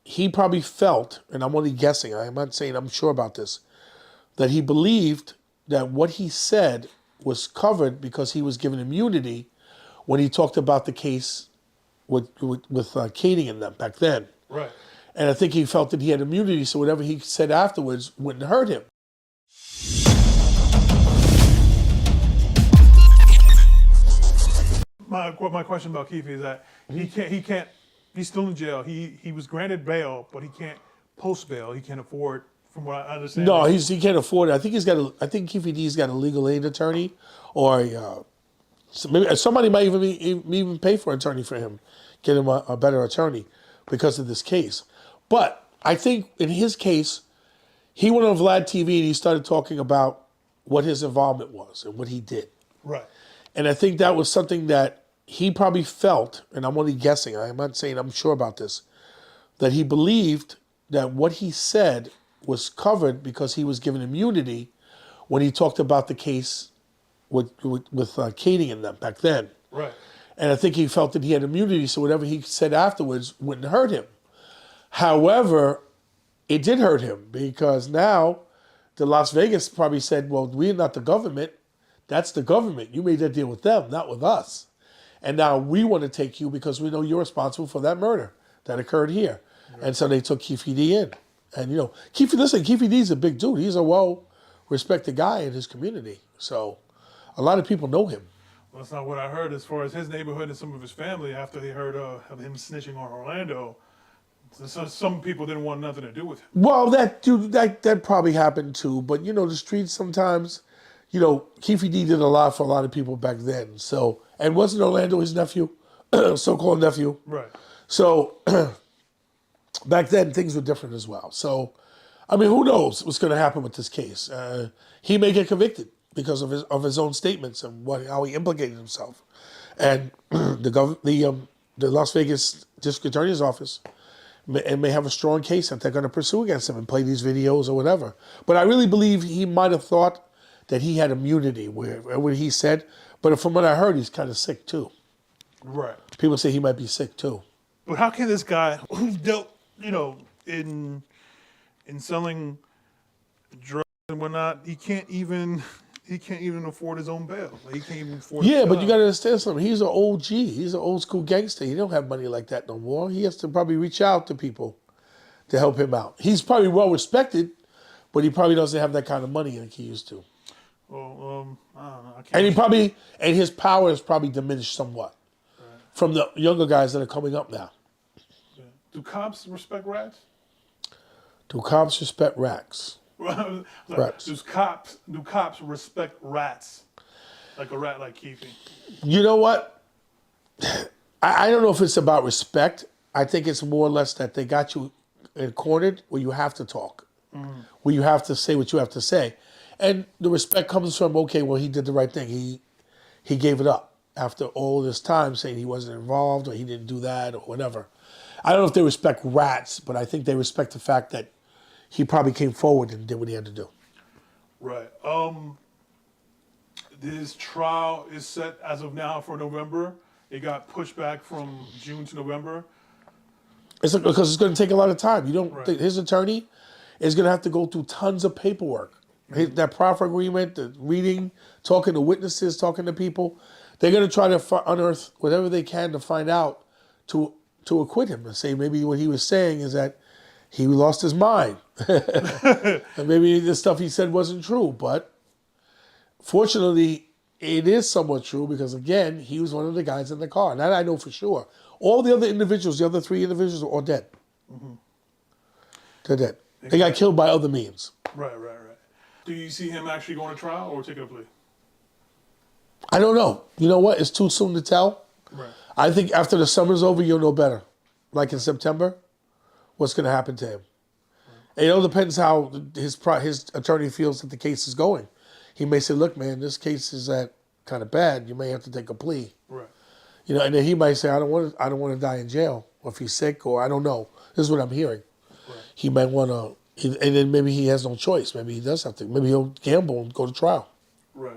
he probably felt, and I'm only guessing, I'm not saying I'm sure about this, that he believed that what he said was covered because he was given immunity when he talked about the case with Kading and them back then. Right. And I think he felt that he had immunity, so whatever he said afterwards wouldn't hurt him. My question about Keefe is that he's still in jail. He was granted bail, but he can't post bail. He can't afford, from what I understand. No, he can't afford it. I think Keefe D's got a legal aid attorney, or maybe somebody might even pay for an attorney for him, get him a better attorney because of this case. But I think in his case, he went on Vlad TV and he started talking about what his involvement was and what he did. Right. And I think that was something that he probably felt, and I'm only guessing, I'm not saying I'm sure about this, that he believed that what he said was covered because he was given immunity when he talked about the case with Kading and them back then. Right. And I think he felt that he had immunity, so whatever he said afterwards wouldn't hurt him. However, it did hurt him because now the Las Vegas probably said, well, we're not the government. That's the government. You made that deal with them, not with us. And now we want to take you because we know you're responsible for that murder that occurred here. Right. And so they took Keefe D in. And, you know, Keefe D's a big dude. He's a well-respected guy in his community. So a lot of people know him. Well, that's not what I heard as far as his neighborhood and some of his family after they heard of him snitching on Orlando. So some people didn't want nothing to do with him. Well, that probably happened too. But, you know, the streets sometimes, you know, Keefe D did a lot for a lot of people back then. So, and wasn't Orlando his nephew, so-called nephew? Right. So back then things were different as well. So, I mean, who knows what's going to happen with this case? He may get convicted because of his own statements and how he implicated himself. And the Las Vegas District Attorney's Office may have a strong case that they're going to pursue against him and play these videos or whatever. But I really believe he might have thought that he had immunity, what he said. But from what I heard, he's kind of sick too. Right. People say he might be sick too. But how can this guy who's dealt, you know, in selling drugs and whatnot, he can't even afford his own bail. Like, he can't even afford. Yeah, but you got to understand something. He's an OG. He's an old school gangster. He don't have money like that no more. He has to probably reach out to people to help him out. He's probably well respected, but he probably doesn't have that kind of money like he used to. Well, I don't know. And his power has probably diminished somewhat from the younger guys that are coming up now. Yeah. Do cops respect rats? Do cops respect rats? Rats. Do cops respect rats? Like a rat like Keefe? You know what? I don't know if it's about respect. I think it's more or less that they got you cornered where you have to talk, where you have to say what you have to say. And the respect comes from, okay, well, he did the right thing. He gave it up after all this time saying he wasn't involved or he didn't do that or whatever. I don't know if they respect rats, but I think they respect the fact that he probably came forward and did what he had to do. Right. His trial is set as of now for November. It got pushed back from June to November. It's because it's going to take a lot of time. You don't think his attorney is going to have to go through tons of paperwork. That proffer agreement, the reading, talking to witnesses, talking to people. They're going to try to unearth whatever they can to find out to acquit him and say maybe what he was saying is that he lost his mind. And maybe the stuff he said wasn't true. But fortunately, it is somewhat true because, again, he was one of the guys in the car. And that I know for sure. All the other individuals, the other 3 individuals, are all dead. They're dead. They got killed by other means. Right. Do you see him actually going to trial or taking a plea? I don't know. You know what? It's too soon to tell. Right. I think after the summer's over, you'll know better. Like in September, what's going to happen to him. And it all depends how his attorney feels that the case is going. He may say, look, man, this case is kind of bad. You may have to take a plea. Right. You know, and then he might say, I don't want to die in jail, or if he's sick, or I don't know. This is what I'm hearing. Right. He might want to, and then maybe he has no choice. Maybe he does have to. Maybe he'll gamble and go to trial. Right.